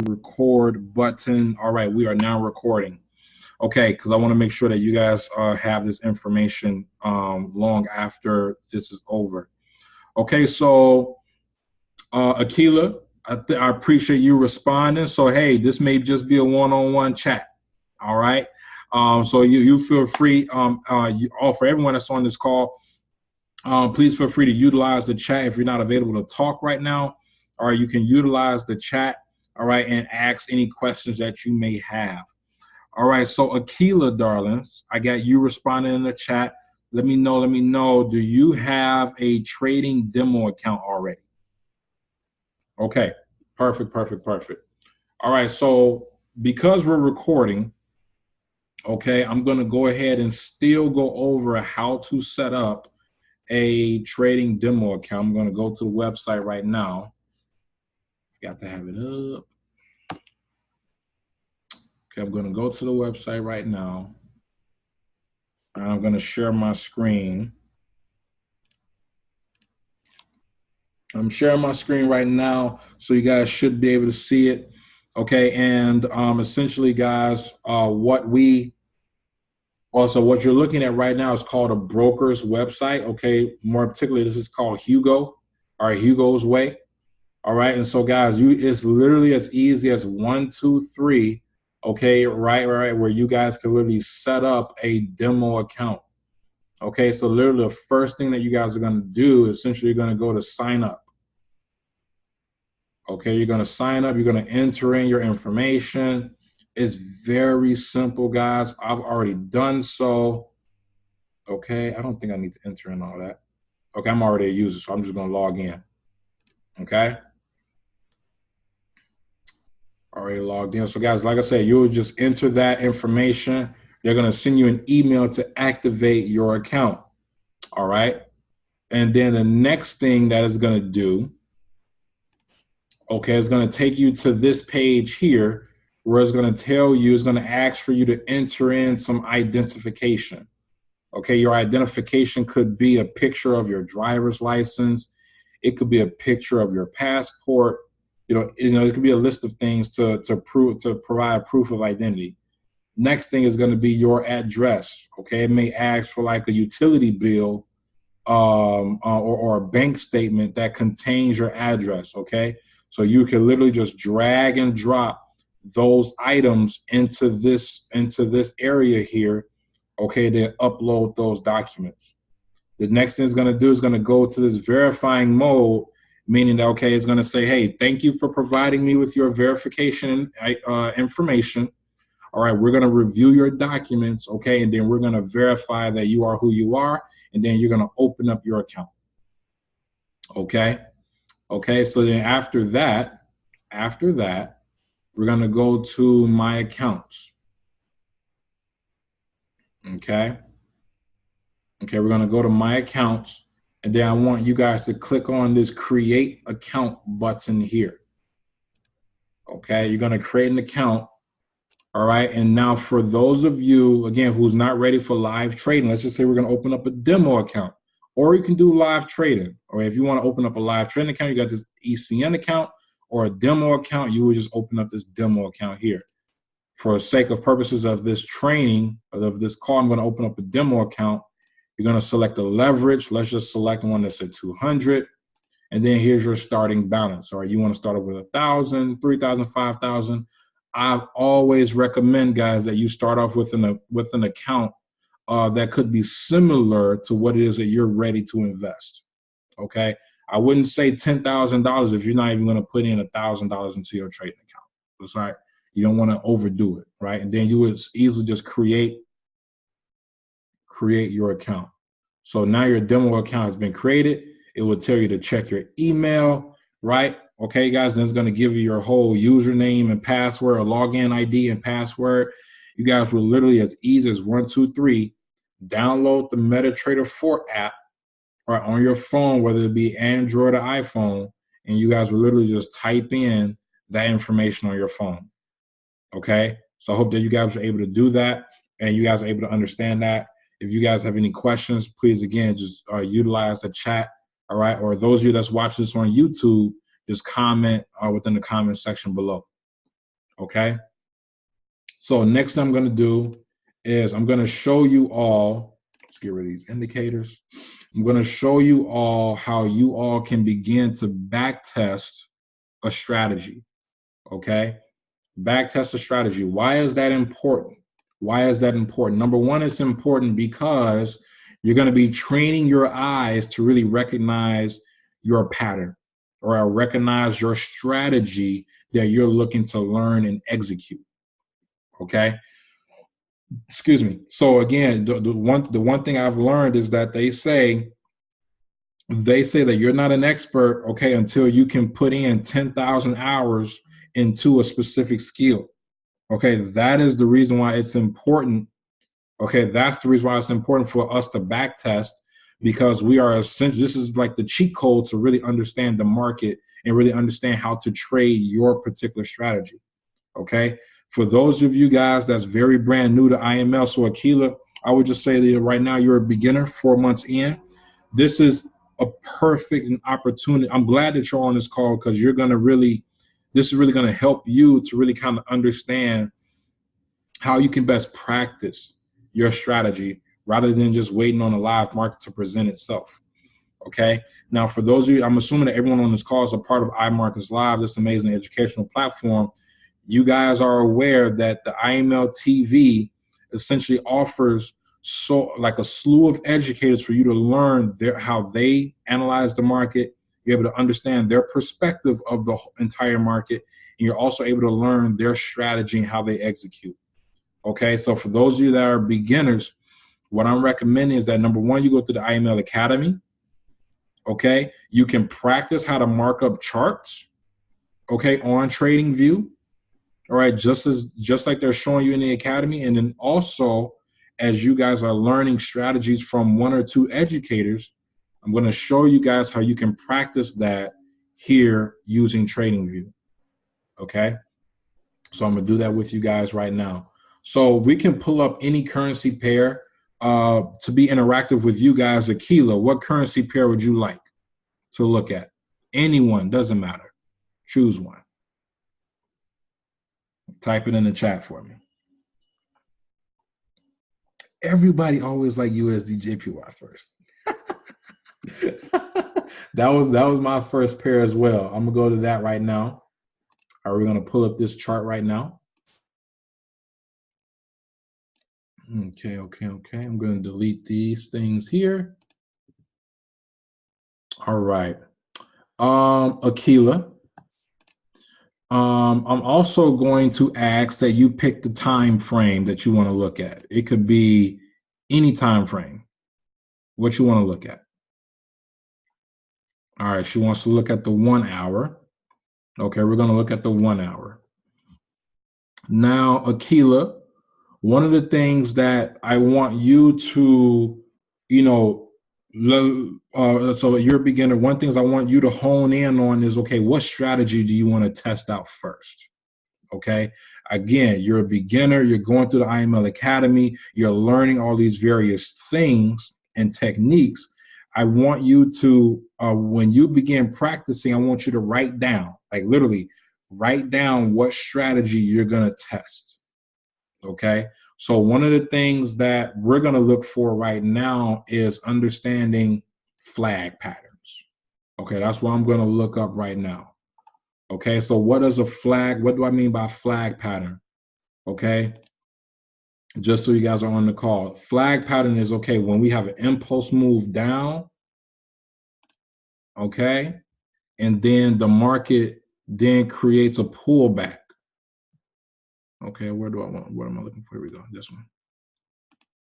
record button. All right, we are now recording. Okay, because I want to make sure that you guys have this information long after this is over. Okay, so Akila, I appreciate you responding. So hey, this may just be a one-on-one chat. All right. So you feel free. For everyone that's on this call, please feel free to utilize the chat if you're not available to talk right now. All right, you can utilize the chat. All right, and ask any questions that you may have. All right, so Akila, darlings, I got you responding in the chat. Let me know. Do you have a trading demo account already? Okay, perfect. All right, so because we're recording, okay, I'm gonna go ahead and still go over how to set up a trading demo account. I'm gonna go to the website right now. Got to have it up. Okay, I'm gonna go to the website right now. I'm gonna share my screen. I'm sharing my screen right now, so you guys should be able to see it. Okay, and essentially, guys, what you're looking at right now is called a broker's website. Okay, more particularly, this is called Hugo, or Hugo's Way. All right, and so guys, it's literally as easy as 1, 2, 3. Okay, right, where you guys can literally set up a demo account. Okay, so literally the first thing that you guys are going to do, essentially, you're going to go to sign up. Okay, you're going to sign up. You're going to enter in your information. It's very simple, guys. I've already done so. Okay, I don't think I need to enter in all that. Okay, I'm already a user, so I'm just going to log in. Okay. Already logged in. So guys, like I said, you'll just enter that information. They're going to send you an email to activate your account. All right. And then the next thing that is going to do, okay, it's going to take you to this page here where it's going to tell you, it's going to ask for you to enter in some identification. Okay, your identification could be a picture of your driver's license. It could be a picture of your passport. You know, it could be a list of things to provide proof of identity. Next thing is going to be your address. Okay, it may ask for like a utility bill or a bank statement that contains your address. Okay, so you can literally just drag and drop those items into this area here. Okay, then upload those documents. The next thing it's going to do is going to go to this verifying mode, meaning that, okay, it's going to say, hey, thank you for providing me with your verification information. All right, we're going to review your documents, okay, and then we're going to verify that you are who you are, and then you're going to open up your account. Okay, so then after that, we're going to go to my accounts. Okay, we're going to go to my accounts. And then I want you guys to click on this create account button here. Okay, you're going to create an account. All right. And now for those of you, again, who's not ready for live trading, let's just say we're going to open up a demo account, or you can do live trading. Or if you want to open up a live trading account, you got this ECN account or a demo account, you would just open up this demo account here. For the sake of purposes of this training, of this call, I'm going to open up a demo account. You're going to select the leverage. Let's just select one that's at 200. And then here's your starting balance. All right, you want to start off with 1,000, 3,000, 5,000. I always recommend, guys, that you start off with an account that could be similar to what it is that you're ready to invest. Okay, I wouldn't say $10,000 if you're not even going to put in $1,000 into your trading account. It's like you don't want to overdo it, right? And then you would easily just create your account. So now your demo account has been created. It will tell you to check your email, right? Okay, guys, then it's going to give you your whole username and password, or login ID and password. You guys will literally, as easy as 1, 2, 3, download the MetaTrader 4 app or on your phone, whether it be Android or iPhone, and you guys will literally just type in that information on your phone. Okay, so I hope that you guys are able to do that and you guys are able to understand that. If you guys have any questions, please, again, just utilize the chat, all right? Or those of you that's watching this on YouTube, just comment within the comment section below. Okay. So next thing I'm going to do is I'm going to show you all, let's get rid of these indicators. I'm going to show you all how you all can begin to back test a strategy. Okay. Back test a strategy. Why is that important? Why is that important? Number one, it's important because you're going to be training your eyes to really recognize your pattern or recognize your strategy that you're looking to learn and execute. Okay. Excuse me. So again, the one thing I've learned is that they say that you're not an expert, okay, until you can put in 10,000 hours into a specific skill. Okay, that is the reason why it's important. Okay, that's the reason why it's important for us to back test, because we are essentially, this is like the cheat code to really understand the market and really understand how to trade your particular strategy. Okay, for those of you guys that's very brand new to IML, so Akila, I would just say that right now you're a beginner, 4 months in. This is a perfect opportunity. I'm glad that you're on this call because you're going to really, this is really going to help you to really kind of understand how you can best practice your strategy rather than just waiting on a live market to present itself. Okay. Now, for those of you, I'm assuming that everyone on this call is a part of iMarkets Live, this amazing educational platform. You guys are aware that the IML TV essentially offers like a slew of educators for you to learn how they analyze the market. You're able to understand their perspective of the entire market, and you're also able to learn their strategy and how they execute. Okay, so for those of you that are beginners, what I'm recommending is that number one, you go to the IML Academy. Okay, you can practice how to mark up charts. Okay, on TradingView. All right, just like they're showing you in the academy, and then also as you guys are learning strategies from one or two educators, I'm going to show you guys how you can practice that here using TradingView. Okay, so I'm going to do that with you guys right now. So we can pull up any currency pair to be interactive with you guys. Akila, what currency pair would you like to look at? Anyone, doesn't matter. Choose one. Type it in the chat for me. Everybody always like USD/JPY first. that was my first pair as well. I'm gonna go to that right now. Are we gonna pull up this chart right now? Okay. I'm gonna delete these things here. All right. Akila. I'm also going to ask that you pick the time frame that you want to look at. It could be any time frame. What you want to look at. All right, she wants to look at the 1 hour. Okay, we're going to look at the 1 hour. Now, Akila, one of the things that I want you to, so you're a beginner. One thing I want you to hone in on is, okay, what strategy do you want to test out first? Okay. Again, you're a beginner. You're going through the IML Academy. You're learning all these various things and techniques. I want you to, when you begin practicing, I want you to write down, like literally write down what strategy you're going to test. Okay. So one of the things that we're going to look for right now is understanding flag patterns. Okay. That's what I'm going to look up right now. Okay. So what is a flag? What do I mean by flag pattern? Okay. Just so you guys are on the call, flag pattern is, okay, when we have an impulse move down, okay, and then the market then creates a pullback. Okay, where do I want, what am I looking for? Here we go, this one.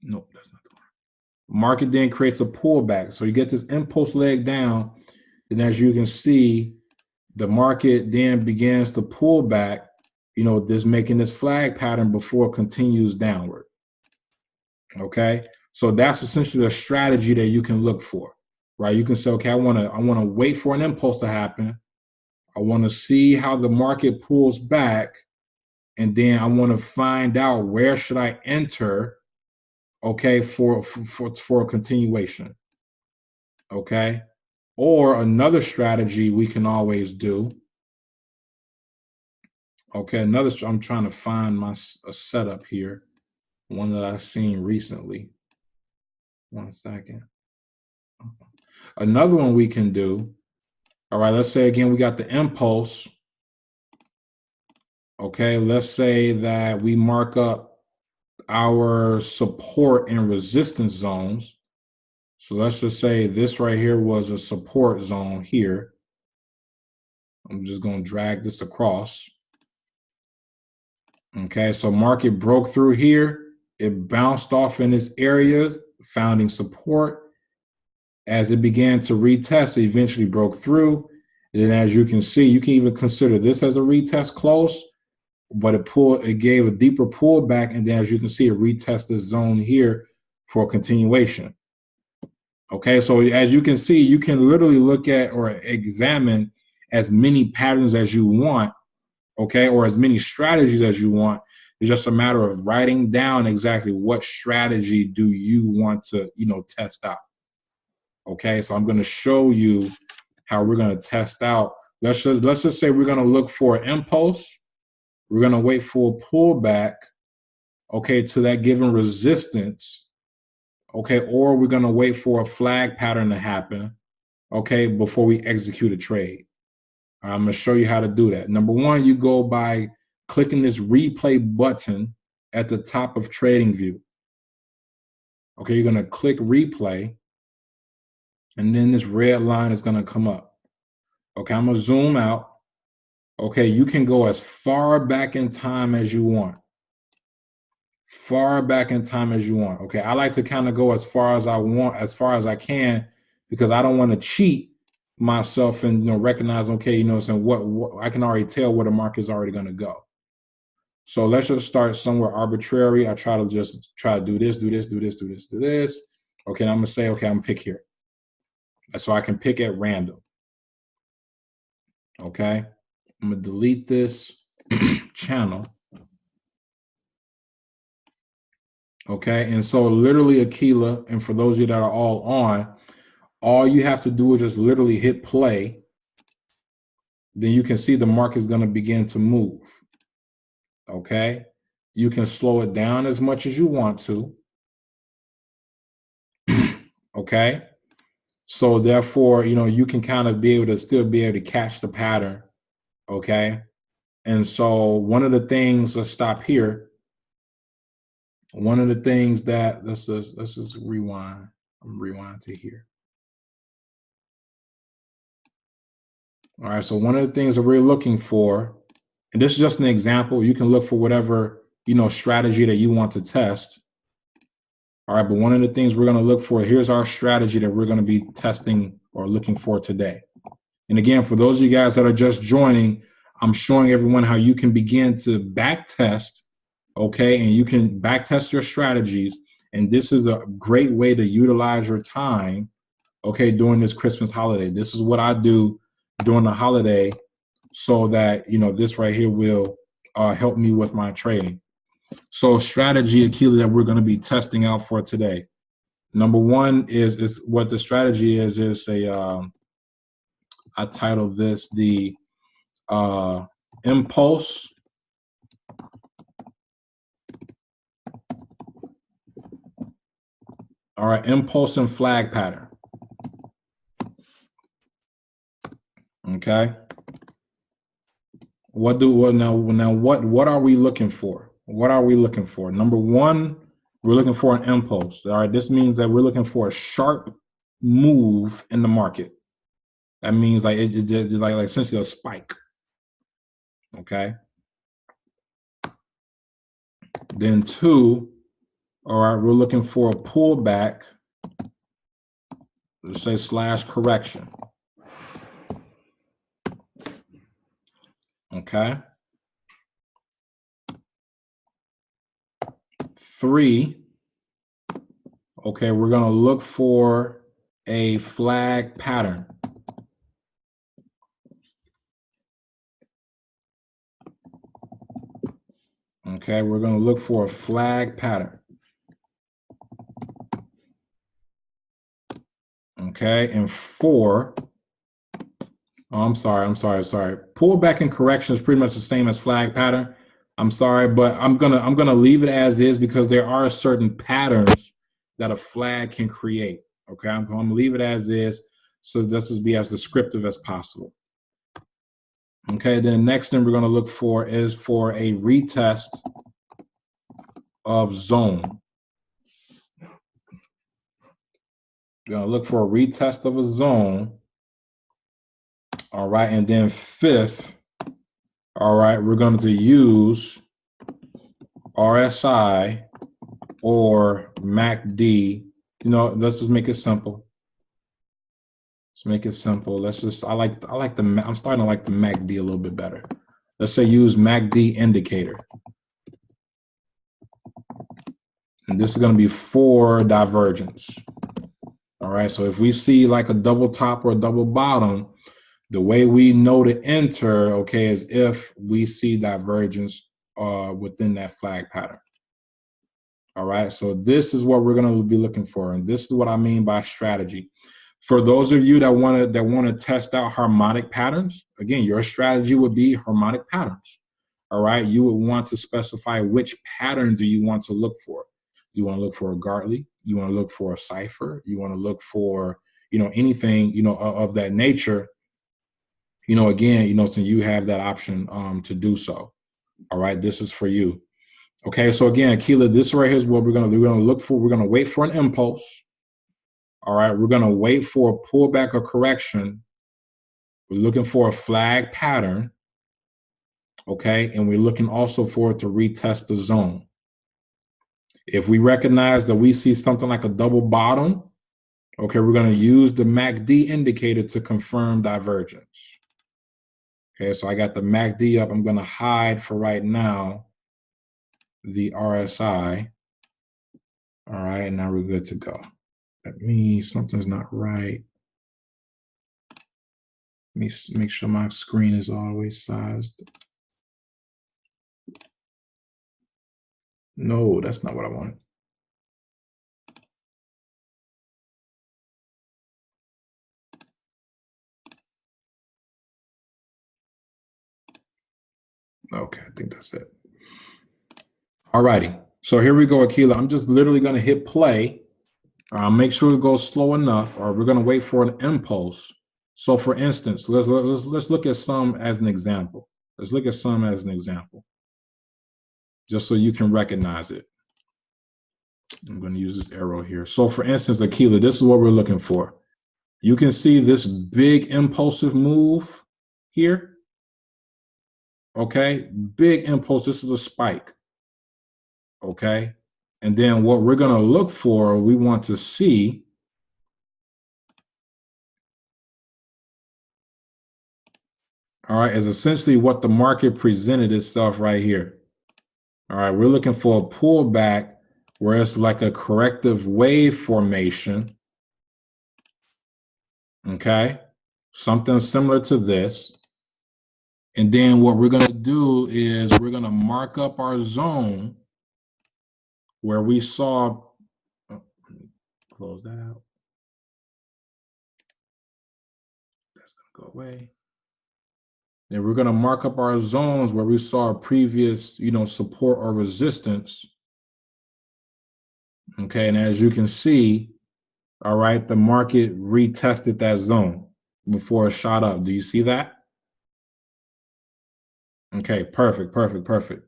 Nope, that's not the one. Market then creates a pullback. So you get this impulse leg down, and as you can see, the market then begins to pull back, this making this flag pattern before it continues downward. Okay, so that's essentially a strategy that you can look for, right? You can say, okay, I want to wait for an impulse to happen. I want to see how the market pulls back, and then I want to find out where should I enter, okay, for a continuation. Okay, or another strategy we can always do Okay, I'm trying to find a setup here, one that I've seen recently. One second. Another one we can do. All right, let's say again, we got the impulse. Okay, let's say that we mark up our support and resistance zones. So let's just say this right here was a support zone here. I'm just going to drag this across. Okay, so market broke through here. It bounced off in this area, finding support. As it began to retest, it eventually broke through. And then as you can see, you can even consider this as a retest close, but it gave a deeper pullback. And then as you can see, it retested this zone here for a continuation. Okay, so as you can see, you can literally look at or examine as many patterns as you want, okay, or as many strategies as you want. It's just a matter of writing down exactly what strategy do you want to, test out. Okay, so I'm going to show you how we're going to test out. Let's just say we're going to look for an impulse. We're going to wait for a pullback, okay, to that given resistance. Okay, or we're going to wait for a flag pattern to happen, okay, before we execute a trade. I'm going to show you how to do that. Number one, you go by clicking this replay button at the top of TradingView. Okay, you're going to click replay, and then this red line is going to come up. Okay, I'm going to zoom out. Okay, you can go as far back in time as you want. Far back in time as you want. Okay, I like to kind of go as far as I want, as far as I can, because I don't want to cheat myself and recognize, okay, saying what I can already tell where the market is already going to go. So let's just start somewhere arbitrary. I try to do this, do this, do this, do this, do this. Okay, and I'm gonna say, okay, I'm gonna pick here. So I can pick at random. Okay, I'm gonna delete this channel. Okay, and so literally Aquila, and for those of you that are all on, all you have to do is just literally hit play. Then you can see the market is gonna begin to move. Okay, you can slow it down as much as you want to. Okay, so therefore, you can kind of be able to catch the pattern. Okay, and so one of the things, let's stop here. One of the things that let's just rewind. I'm rewind to here. All right, so one of the things that we're looking for, and this is just an example, you can look for whatever strategy that you want to test. All right, but one of the things we're going to look for, here's our strategy that we're going to be testing or looking for today. And again, for those of you guys that are just joining, I'm showing everyone how you can begin to back test, okay, and you can back test your strategies. And this is a great way to utilize your time, okay, during this Christmas holiday. This is what I do during the holiday so that, this right here will help me with my trading. So strategy, Aquila, that we're going to be testing out for today. Number one is what the strategy is I titled this the impulse impulse and flag pattern. Okay. What are we looking for? What are we looking for? Number one, we're looking for an impulse. All right, this means that we're looking for a sharp move in the market. That means like like essentially a spike. Okay. Then two, all right, we're looking for a pullback. Let's say / correction. Okay. 3, okay, we're going to look for a flag pattern. Okay, we're going to look for a flag pattern. Okay, and 4, Oh, I'm sorry. I'm sorry. Sorry. Pullback and correction is pretty much the same as flag pattern. I'm sorry, but I'm gonna leave it as is because there are certain patterns that a flag can create. Okay, I'm gonna leave it as is. So this is be as descriptive as possible. Okay, then the next thing we're gonna look for is for a retest of zone. We're gonna look for a retest of a zone. All right, and then fifth, all right, we're going to use RSI or MACD. You know, let's just make it simple. Let's make it simple. Let's just, I'm starting to like the MACD a little bit better. Let's say use MACD indicator. And this is going to be for divergence. All right, so if we see like a double top or a double bottom, the way we know to enter, okay, is if we see divergence within that flag pattern. All right, so this is what we're going to be looking for, and this is what I mean by strategy. For those of you that want to test out harmonic patterns, again, your strategy would be harmonic patterns. All right, you would want to specify which pattern do you want to look for. You want to look for a Gartley, you want to look for a cipher, you want to look for, you know, anything, you know, of that nature. You know, again, you know, so you have that option to do so. All right, this is for you. Okay, so again, Keela, this right here is what we're gonna do. We're gonna look for, we're gonna wait for an impulse. All right, we're gonna wait for a pullback or correction. We're looking for a flag pattern. Okay, and we're looking also for it to retest the zone. If we recognize that we see something like a double bottom, okay, we're gonna use the MACD indicator to confirm divergence. Okay, so I got the MACD up. I'm gonna hide for right now the RSI. All right, now we're good to go. That means something's not right. Let me make sure my screen is always sized. No, that's not what I want. Okay, I think that's it. All righty. So here we go, Akila. I'm just literally going to hit play. Make sure it goes slow enough, or we're going to wait for an impulse. So for instance, let's look at some as an example. Let's look at some as an example, just so you can recognize it. I'm going to use this arrow here. So for instance, Akila, this is what we're looking for. You can see this big impulsive move here. Okay, big impulse. This is a spike. Okay, and then what we're going to look for, we want to see, all right, is essentially what the market presented itself right here. All right, we're looking for a pullback where it's like a corrective wave formation. Okay, something similar to this. And then what we're going to do is we're going to mark up our zone where we saw, oh, let me close that out. That's going to go away. And we're going to mark up our zones where we saw a previous, you know, support or resistance. Okay, and as you can see, all right, the market retested that zone before it shot up. Do you see that? Okay, perfect, perfect, perfect.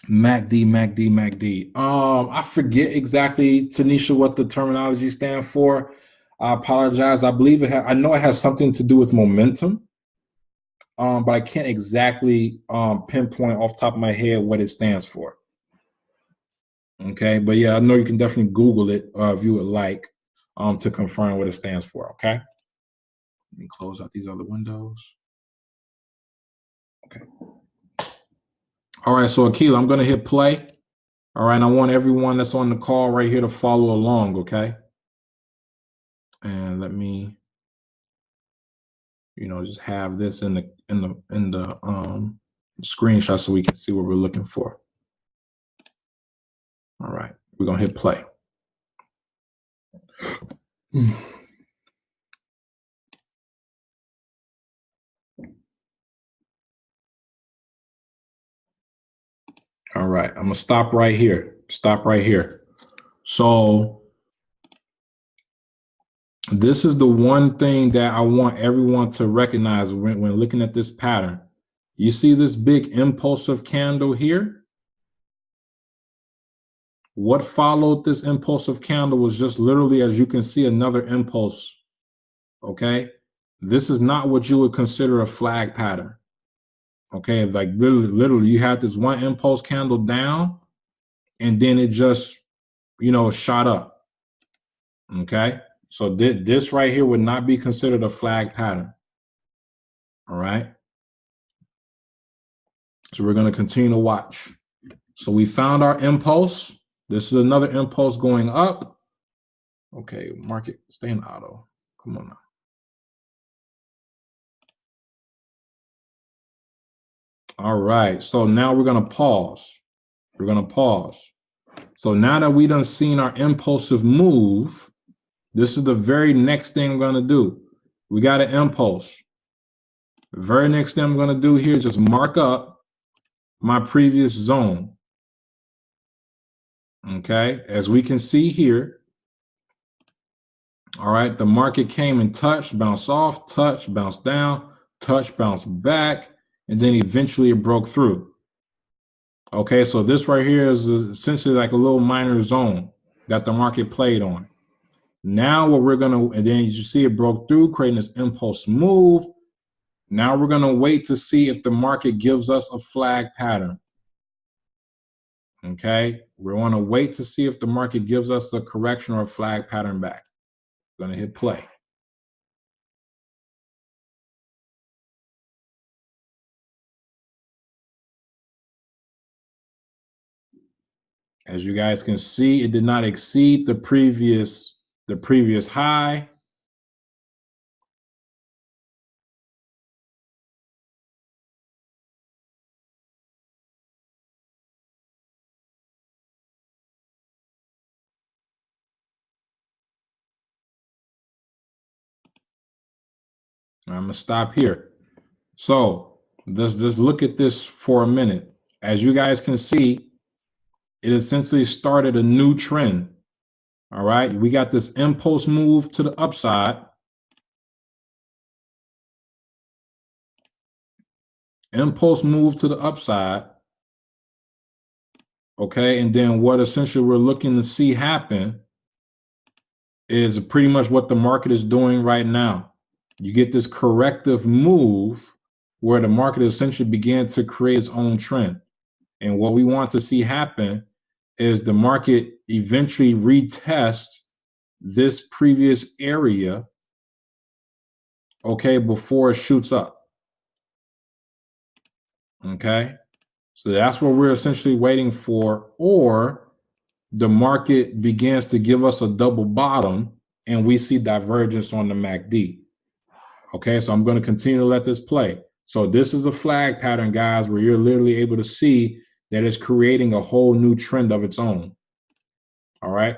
MACD, MACD, MACD. I forget exactly, Tanisha, what the terminology stands for. I apologize. I believe I know it has something to do with momentum. But I can't exactly pinpoint off the top of my head what it stands for. Okay, but yeah, I know you can definitely Google it if you would like to confirm what it stands for. Okay, let me close out these other windows. Okay. All right, so Akila, I'm going to hit play. All right, I want everyone that's on the call right here to follow along. Okay, and let me, you know, just have this in the screenshot so we can see what we're looking for. All right, we're going to hit play. All right, I'm gonna stop right here. Stop right here. So this is the one thing that I want everyone to recognize when looking at this pattern. You see this big impulsive candle here? What followed this impulsive candle was just literally, as you can see, another impulse. Okay, this is not what you would consider a flag pattern. Okay, like literally you had this one impulse candle down and then it just, shot up. Okay, so this right here would not be considered a flag pattern. All right, so we're going to continue to watch. So we found our impulse. This is another impulse going up. Okay, market, stay in auto. Come on now. All right, so now we're going to pause. We're going to pause. So now that we done seen our impulsive move, this is the very next thing I'm going to do. We got an impulse. The very next thing I'm going to do here, just mark up my previous zone. Okay, as we can see here, all right, the market came and touched, bounced off, touched, bounced down, touched, bounced back, and then eventually it broke through. Okay, so this right here is essentially like a little minor zone that the market played on. Now what we're gonna, and then you see it broke through, creating this impulse move. Now we're gonna wait to see if the market gives us a flag pattern. Okay, we want to wait to see if the market gives us a correction or a flag pattern back. Going to hit play. As you guys can see, it did not exceed the previous high. I'm gonna stop here. So let's just look at this for a minute. As you guys can see, it essentially started a new trend. All right, we got this impulse move to the upside. Impulse move to the upside. Okay, and then what essentially we're looking to see happen is pretty much what the market is doing right now. You get this corrective move where the market essentially began to create its own trend. And what we want to see happen is the market eventually retest this previous area, okay, before it shoots up. Okay, so that's what we're essentially waiting for, or the market begins to give us a double bottom and we see divergence on the MACD. Okay, so I'm going to continue to let this play. So this is a flag pattern, guys, where you're literally able to see that it's creating a whole new trend of its own. All right.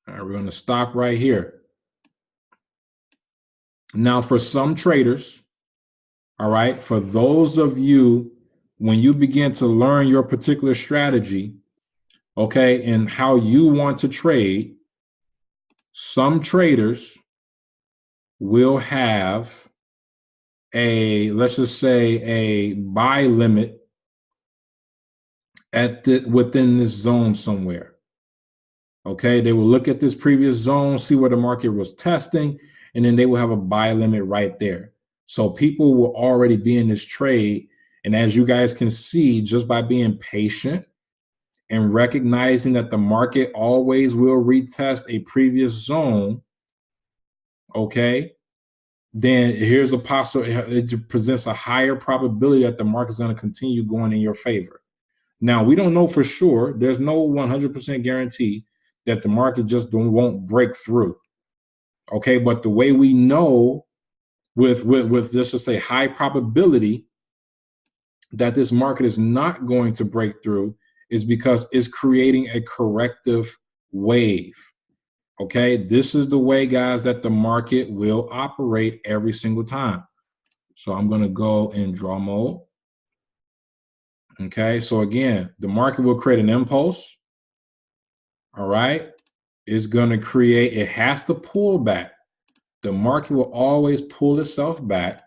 All right, we're going to stop right here. Now, for some traders, all right, for those of you, when you begin to learn your particular strategy, okay, and how you want to trade, some traders will have a, let's just say, a buy limit within this zone somewhere. Okay, they will look at this previous zone, see where the market was testing, and then they will have a buy limit right there. So people will already be in this trade. And as you guys can see, just by being patient and recognizing that the market always will retest a previous zone, okay, then here's a possibility, it presents a higher probability that the market's going to continue going in your favor. Now, we don't know for sure. There's no 100% guarantee that the market just won't break through. Okay, but the way we know with let's just say high probability that this market is not going to break through is because it's creating a corrective wave. Okay, this is the way, guys, that the market will operate every single time. So I'm going to go in draw mode. Okay, so again, the market will create an impulse. All right, it's going to create, it has to pull back. The market will always pull itself back.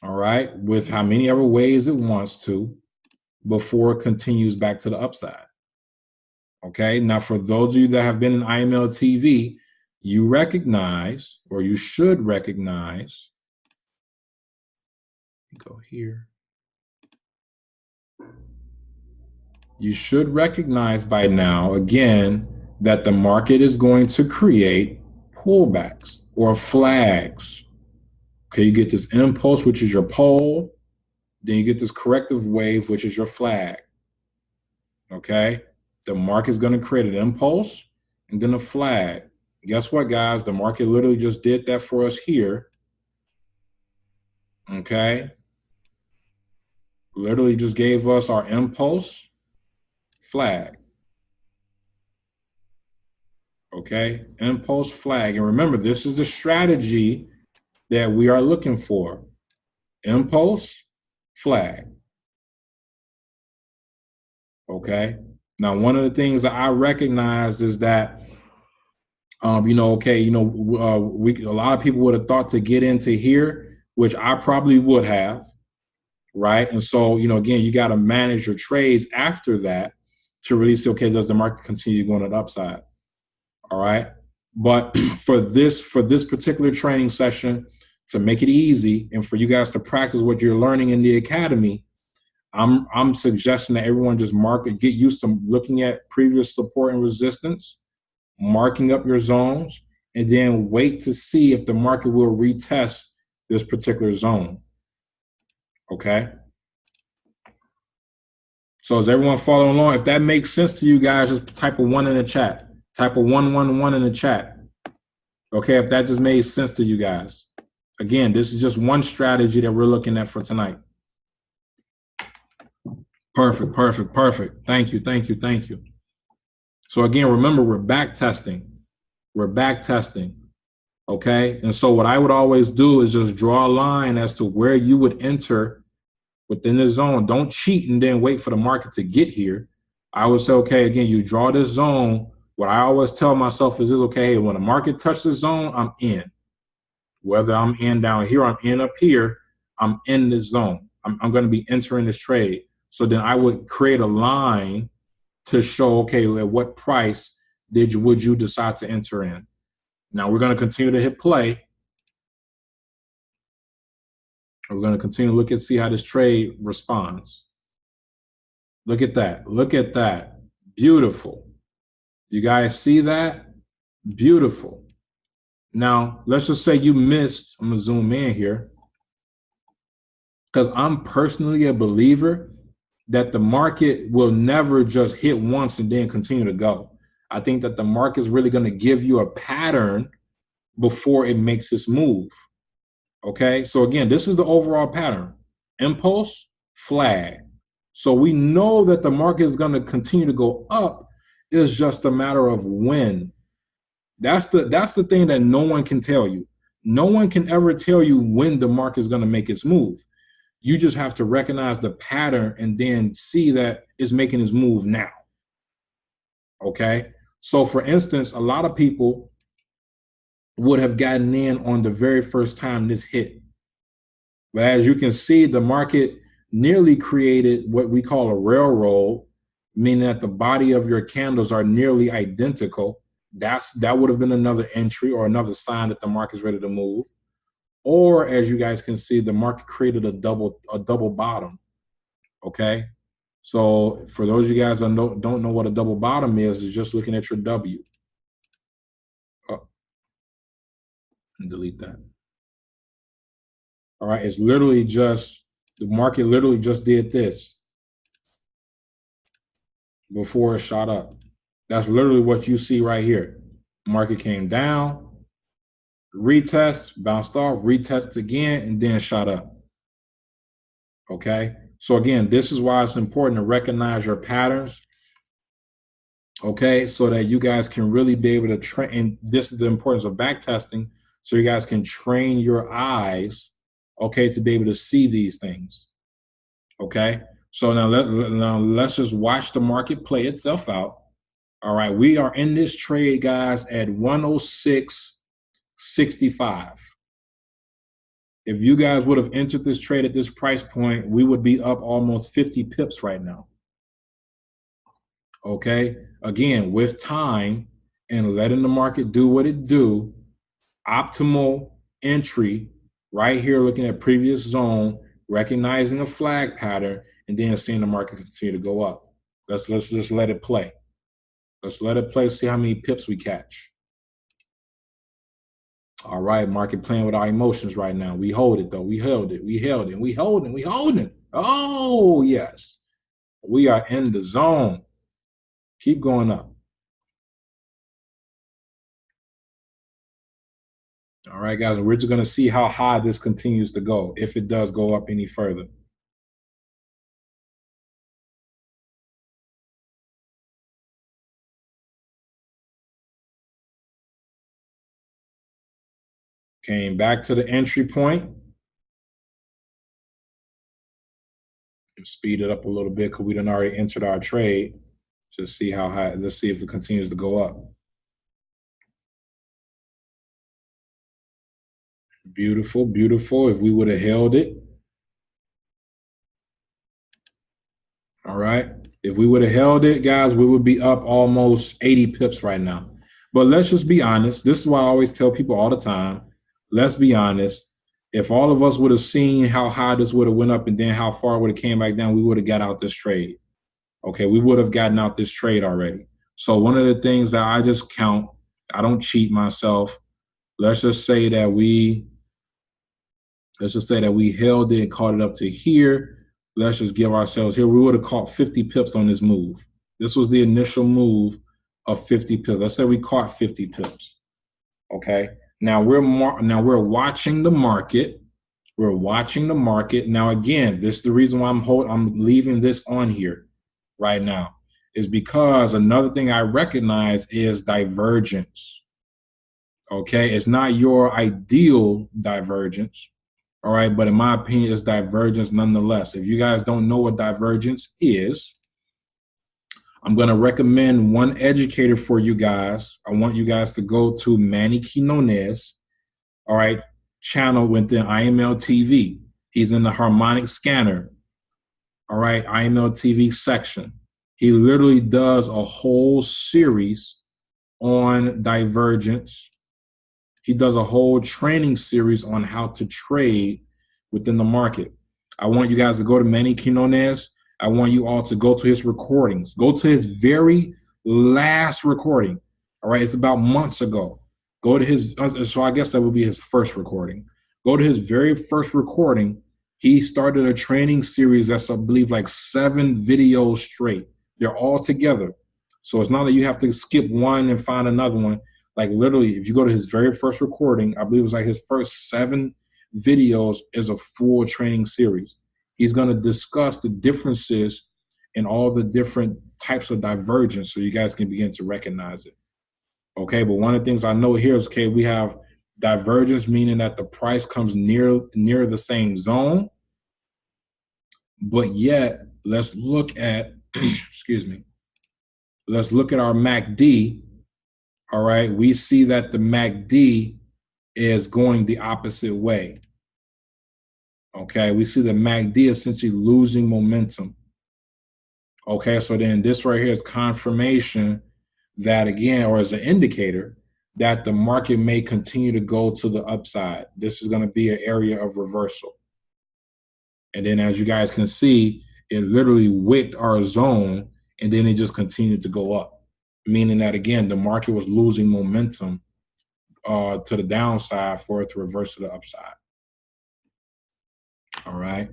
All right, with how many ever ways it wants to before it continues back to the upside. Okay, now for those of you that have been in IML TV, you recognize, or you should recognize, go here. You should recognize by now, again, that the market is going to create pullbacks or flags. Okay, you get this impulse, which is your pole. Then you get this corrective wave, which is your flag. Okay, the market is going to create an impulse and then a flag. Guess what, guys? The market literally just did that for us here. Okay, literally just gave us our impulse, flag. Okay, impulse, flag. And remember, this is the strategy that we are looking for. Impulse, flag. Okay, now one of the things that I recognized is that a lot of people would have thought to get into here, which I probably would have, right? And so, again, you got to manage your trades after that to really see, okay, does the market continue going to the upside? All right. But for this particular training session, to make it easy and for you guys to practice what you're learning in the academy, I'm suggesting that everyone just get used to looking at previous support and resistance, marking up your zones, and then wait to see if the market will retest this particular zone. Okay. So is everyone following along? If that makes sense to you guys, just type a 1 in the chat. Type a 111 in the chat. Okay, if that just made sense to you guys. Again, this is just one strategy that we're looking at for tonight. Perfect, perfect, perfect. Thank you, thank you, thank you. So again, remember, we're back testing. We're back testing. Okay, and so what I would always do is just draw a line as to where you would enter within the zone. Don't cheat and then wait for the market to get here. I would say, okay, again, you draw this zone. What I always tell myself is this, okay, when the market touches the zone, I'm in. Whether I'm in down here, I'm in up here, I'm in this zone. I'm going to be entering this trade. So then I would create a line to show, okay, at what price would you decide to enter in? Now we're going to continue to hit play. We're going to continue to look and see how this trade responds. Look at that. Look at that. Beautiful. You guys see that? Beautiful. Now, let's just say you missed. I'm going to zoom in here. Because I'm personally a believer that the market will never just hit once and then continue to go. I think that the market is really going to give you a pattern before it makes its move. Okay, so again, this is the overall pattern. Impulse, flag. So we know that the market is going to continue to go up. It's just a matter of when. That's the thing that no one can tell you. No one can ever tell you when the market is going to make its move. You just have to recognize the pattern and then see that it's making its move now. Okay, so for instance, a lot of people would have gotten in on the very first time this hit. But as you can see, the market nearly created what we call a railroad, meaning that the body of your candles are nearly identical. That would have been another entry or another sign that the market is ready to move. Or as you guys can see, the market created a double bottom. Okay, so for those of you guys that don't know what a double bottom is just looking at your W. And delete that. All right, it's literally just, the market literally just did this before it shot up. That's literally what you see right here. Market came down, retest, bounced off, retest again, and then shot up. Okay, so again, this is why it's important to recognize your patterns Okay, so that you guys can really be able to train. And this is the importance of back testing, so you guys can train your eyes, okay, to be able to see these things. Okay, so now let's just watch the market play itself out. All right, we are in this trade, guys, at 106.65. If you guys would have entered this trade at this price point, we would be up almost 50 pips right now. Okay, again, with time and letting the market do what it do, optimal entry right here, looking at previous zone, recognizing a flag pattern, and then seeing the market continue to go up. Let's just let it play. Let's let it play, see how many pips we catch. All right, market playing with our emotions right now. We hold it though. We held it. We held it. We holding. We holding. Oh yes, we are in the zone. Keep going up. All right, guys. We're just gonna see how high this continues to go, if it does go up any further. Came back to the entry point. Speed it up a little bit because we done already entered our trade. Just see how high. Let's see if it continues to go up. Beautiful, beautiful. If we would have held it, all right. If we would have held it, guys, we would be up almost 80 pips right now. But let's just be honest. This is why I always tell people all the time. Let's be honest. If all of us would have seen how high this would have went up and then how far it would have came back down, we would have got out this trade. Okay, we would have gotten out this trade already. So one of the things that I just count, I don't cheat myself. Let's just say that we held it, caught it up to here. Let's just give ourselves here. We would have caught 50 pips on this move. This was the initial move of 50 pips. Let's say we caught 50 pips. Okay. Now we're watching the market. We're watching the market. Now again, this is the reason why I'm leaving this on here right now, is because another thing I recognize is divergence. Okay, it's not your ideal divergence. All right, but in my opinion, it's divergence nonetheless. If you guys don't know what divergence is, I'm going to recommend one educator for you guys. I want you guys to go to Manny Quinones, all right, channel within IML TV. He's in the harmonic scanner, all right, IML TV section. He literally does a whole series on divergence. He does a whole training series on how to trade within the market. I want you guys to go to Manny Quinones. I want you all to go to his recordings. Go to his very last recording. All right, it's about months ago. Go to his, so I guess that would be his first recording. Go to his very first recording. He started a training series that's, I believe, like 7 videos straight. They're all together. So it's not that you have to skip one and find another one. Like literally, if you go to his very first recording, I believe it was like his first 7 videos is a full training series. He's going to discuss the differences in all the different types of divergence so you guys can begin to recognize it. Okay, but one of the things I know here is, okay, we have divergence, meaning that the price comes near the same zone, but yet let's look at, excuse me, let's look at our MACD. All right, we see that the MACD is going the opposite way. Okay, we see the MACD essentially losing momentum. Okay, so then this right here is confirmation that, again, or as an indicator that the market may continue to go to the upside. This is going to be an area of reversal. And then as you guys can see, it literally wicked our zone and then it just continued to go up, meaning that, again, the market was losing momentum to the downside for it to reverse to the upside. All right.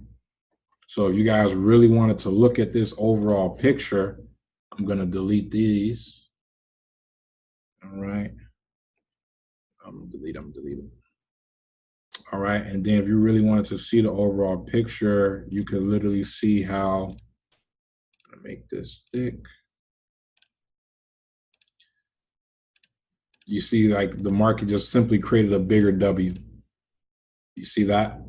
So if you guys really wanted to look at this overall picture, I'm going to delete these. All right. I'm going to delete them. All right. And then if you really wanted to see the overall picture, you could literally see how, I'm going to make this thick. You see, like the market just simply created a bigger W. You see that?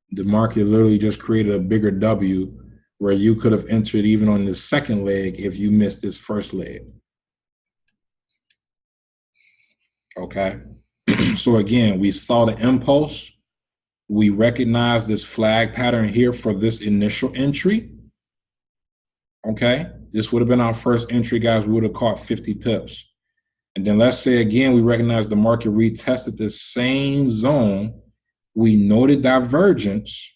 The market literally just created a bigger W where you could have entered even on the second leg if you missed this first leg. Okay. So again, we saw the impulse. We recognize this flag pattern here for this initial entry. Okay. This would have been our first entry, guys. We would have caught 50 pips. And then let's say again, we recognize the market retested the same zone. We noted divergence.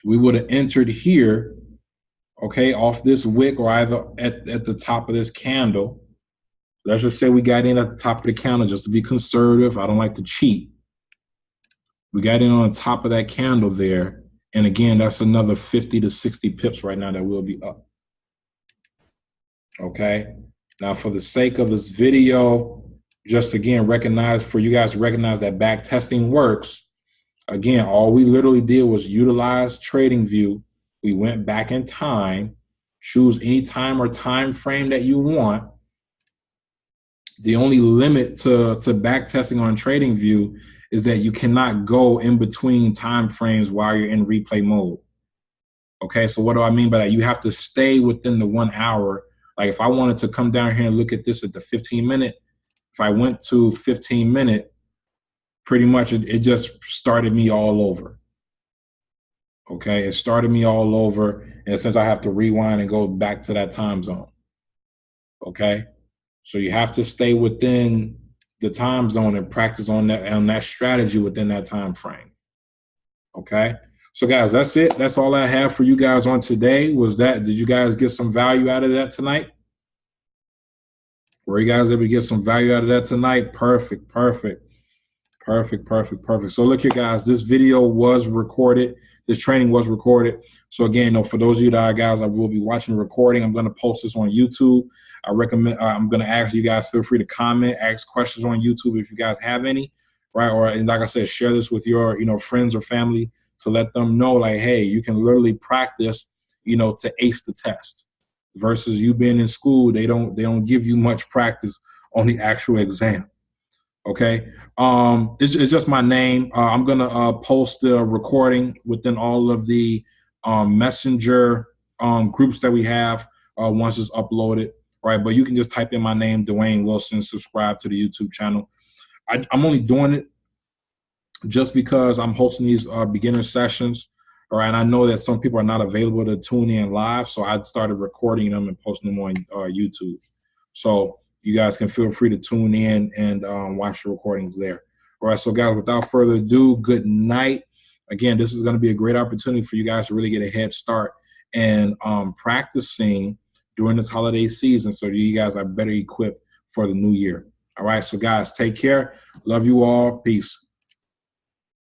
We would have entered here, okay, off this wick or either at the top of this candle. Let's just say we got in at the top of the candle just to be conservative. I don't like to cheat. We got in on the top of that candle there. And again, that's another 50 to 60 pips right now that will be up. Okay. Now, for the sake of this video, just again, recognize for you guys to recognize that back testing works. Again, all we literally did was utilize TradingView. We went back in time, choose any time or time frame that you want. The only limit to back testing on TradingView is that you cannot go in between time frames while you're in replay mode. Okay, so what do I mean by that? You have to stay within the 1 hour. Like if I wanted to come down here and look at this at the 15-minute, if I went to 15-minute, pretty much it just started me all over. Okay, it started me all over. And since I have to rewind and go back to that time zone. Okay, so you have to stay within the time zone and practice on that strategy within that time frame. Okay, so guys, that's it. That's all I have for you guys on today. Did you guys get some value out of that tonight? Were you guys able to get some value out of that tonight? Perfect. So look here, guys, this video was recorded. This training was recorded. So again, for those of you guys, I will be watching the recording. I'm going to post this on YouTube. I'm going to ask you guys, feel free to comment, ask questions on YouTube if you guys have any, right? Or, and like I said, share this with your, friends or family to let them know, like, hey, you can literally practice, to ace the test. Versus you being in school, they don't give you much practice on the actual exam. Okay, it's just my name. I'm gonna post the recording within all of the messenger groups that we have once it's uploaded, right? But you can just type in my name, Dwayne Wilson, subscribe to the YouTube channel. I'm only doing it just because I'm hosting these beginner sessions, all right? And I know that some people are not available to tune in live, so I started recording them and posting them on YouTube. So you guys can feel free to tune in and watch the recordings there. All right, so guys, without further ado, good night. Again, this is going to be a great opportunity for you guys to really get a head start and practicing during this holiday season so you guys are better equipped for the new year. All right, so guys, take care. Love you all. Peace.